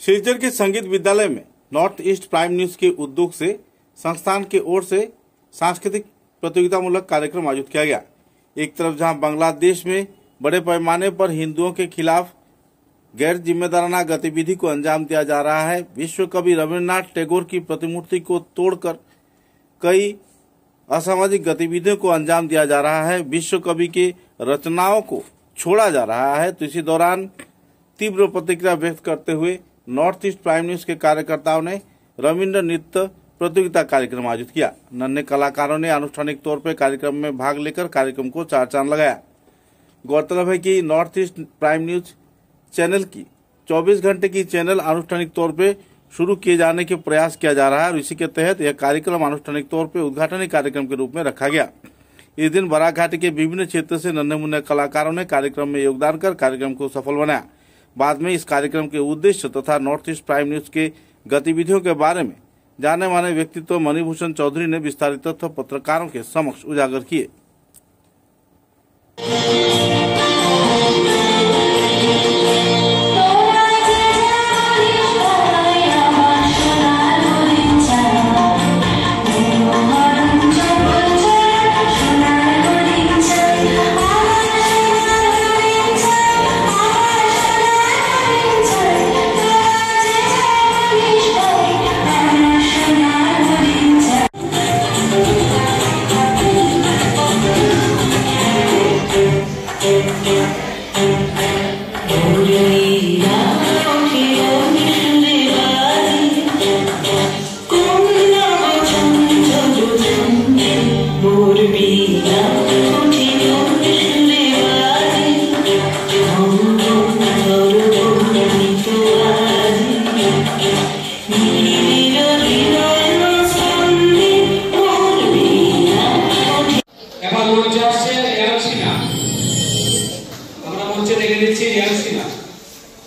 सिलचर के संगीत विद्यालय में नॉर्थ ईस्ट प्राइम न्यूज के उद्योग से संस्थान की ओर से सांस्कृतिक प्रतियोगितामूलक कार्यक्रम आयोजित किया गया। एक तरफ जहां बांग्लादेश में बड़े पैमाने पर हिंदुओं के खिलाफ गैर जिम्मेदाराना गतिविधि को अंजाम दिया जा रहा है, विश्व कवि रविन्द्रनाथ टैगोर की प्रतिमूर्ति को तोड़कर कई असामाजिक गतिविधियों को अंजाम दिया जा रहा है, विश्व कवि के रचनाओं को छोड़ा जा रहा है। तो इसी दौरान तीव्र प्रतिक्रिया व्यक्त करते हुए नॉर्थ ईस्ट प्राइम न्यूज के कार्यकर्ताओं ने रविन्द्र नृत्य प्रतियोगिता कार्यक्रम आयोजित किया। नन्हे कलाकारों ने आनुष्ठानिक तौर पर कार्यक्रम में भाग लेकर कार्यक्रम को चार चांद लगाया। गौरतलब है कि north east prime news channel की 24 घंटे की चैनल आनुष्ठानिक तौर पर शुरू किए जाने के प्रयास किया जा रहा है और इसी के तहत यह कार्यक्रम आनुष्ठानिक तौर पर उद्घाटनी कार्यक्रम के रूप में रखा गया। इस दिन बराघाटी के विभिन्न क्षेत्र से नन्हे मुन्ने कलाकारों ने कार्यक्रम में योगदान कर कार्यक्रम को सफल बनाया। बाद में इस कार्यक्रम के उद्देश्य तथा नॉर्थ ईस्ट प्राइम न्यूज के गतिविधियों के बारे में जाने माने व्यक्तित्व मणिभूषण चौधरी ने विस्तारित तथ्य पत्रकारों के समक्ष उजागर किए।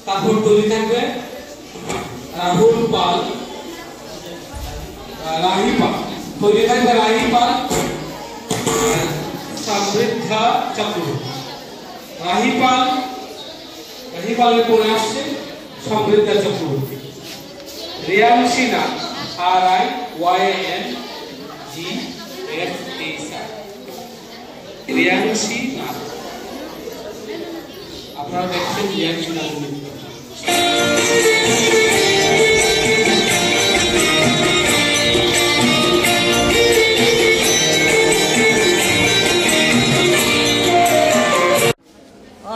তারপর তৈরি থাকবে রাহুল পাল, রাহি পাল, তৈরি থাকবে রাহি পাল, সমৃদ্ধা চক্রবর্তী। রাহি পালের পরে আসছে সমৃদ্ধা চক্রবর্তী। রিয়ান সিনহা, RIYANGSA, রিয়ান সিনহা। আপনারা দেখছেন রিয়ান সিনহা।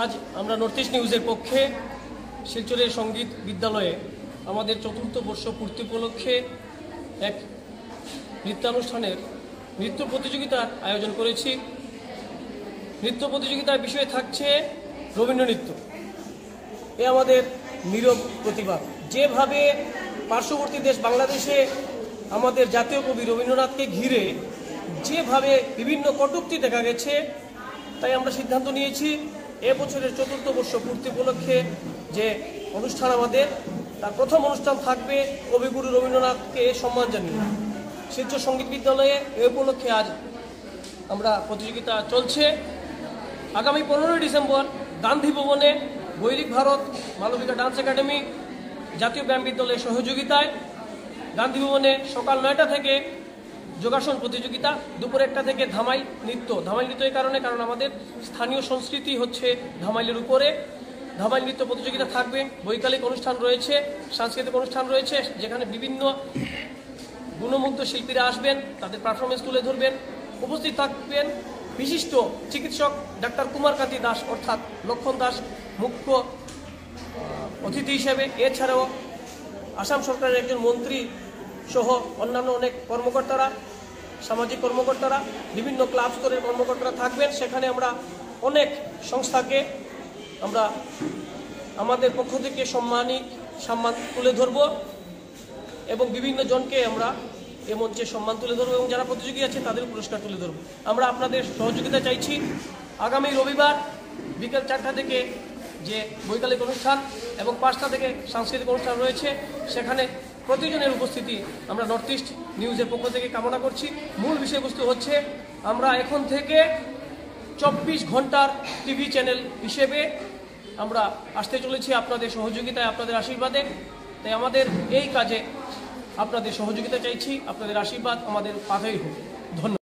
आज আমরা নর্থ ইস্ট নিউজের পক্ষে শিলচরের সঙ্গীত বিদ্যালয়ে আমাদের চতুর্থ বর্ষ পূর্তি উপলক্ষে এক নৃত্যানুষ্ঠানের নৃত্য প্রতিযোগিতার আয়োজন করেছি। নৃত্য প্রতিযোগিতার বিষয় থাকছে রবীন্দ্র নৃত্য। এ আমাদের নীরব প্রতিবাদ। যেভাবে পার্শ্ববর্তী দেশ বাংলাদেশে আমাদের জাতীয় কবি রবীন্দ্রনাথকে ঘিরে যেভাবে বিভিন্ন কটূক্তি দেখা গেছে, তাই আমরা সিদ্ধান্ত নিয়েছি এবছরের চতুর্থ বর্ষ পূর্তি উপলক্ষে যে অনুষ্ঠান আমাদের, তার প্রথম অনুষ্ঠান থাকবে কবিগুরু রবীন্দ্রনাথকে সম্মান জানিয়ে। শিলচর সঙ্গীত বিদ্যালয়ে এ উপলক্ষে আজ আমরা প্রতিযোগিতা চলছে। আগামী 15 ডিসেম্বর গান্ধী ভবনে বৈরিক ভারত মালবিকা ডান্স একাডেমি জাতীয় ব্যায়াম বিদ্যালয়ের সহযোগিতায় গান্ধী ভবনে সকাল 9টা থেকে যোগাসন প্রতিযোগিতা, দুপুর 1টা থেকে ধামাই নৃত্য। ধামাই নৃত্য এই কারণে, কারণ আমাদের স্থানীয় সংস্কৃতি হচ্ছে ধামাইলের উপরে। ধামাই নৃত্য প্রতিযোগিতা থাকবে, বৈকালিক অনুষ্ঠান রয়েছে, সাংস্কৃতিক অনুষ্ঠান রয়েছে, যেখানে বিভিন্ন গুণমুগ্ধ শিল্পীরা আসবেন, তাদের পারফরমেন্স তুলে ধরবেন। উপস্থিত থাকবেন বিশিষ্ট চিকিৎসক ডাক্তার কুমারকান্তি দাস অর্থাৎ লক্ষণ দাস মুখ্য অতিথি হিসেবে। এছাড়াও আসাম সরকারের একজন মন্ত্রী সহ অন্যান্য অনেক কর্মকর্তারা, সামাজিক কর্মকর্তারা, বিভিন্ন ক্লাব স্তরের কর্মকর্তারা থাকবেন। সেখানে আমরা অনেক সংস্থাকে আমরা আমাদের পক্ষ থেকে সম্মান তুলে ধরব এবং বিভিন্ন জনকে আমরা এ মঞ্চে সম্মান তুলে ধরব এবং যারা প্রতিযোগী আছে তাদের পুরস্কার তুলে ধরব। আমরা আপনাদের সহযোগিতা চাইছি। আগামী রবিবার বিকেল 4টা থেকে যে বৈকালিক অনুষ্ঠান এবং 5টা থেকে সাংস্কৃতিক অনুষ্ঠান রয়েছে, সেখানে প্রতিজনের উপস্থিতি আমরা নর্থ ইস্ট নিউজের পক্ষ থেকে কামনা করছি। মূল বিষয়বস্তু হচ্ছে আমরা এখন থেকে 24 ঘন্টার টিভি চ্যানেল হিসেবে আমরা আসতে চলেছি আপনাদের সহযোগিতায়, আপনাদের আশীর্বাদে। তাই আমাদের এই কাজে আপনাদের সহযোগিতা চাইছি, আপনাদের আশীর্বাদ আমাদের পাথেই হোক। ধন্যবাদ।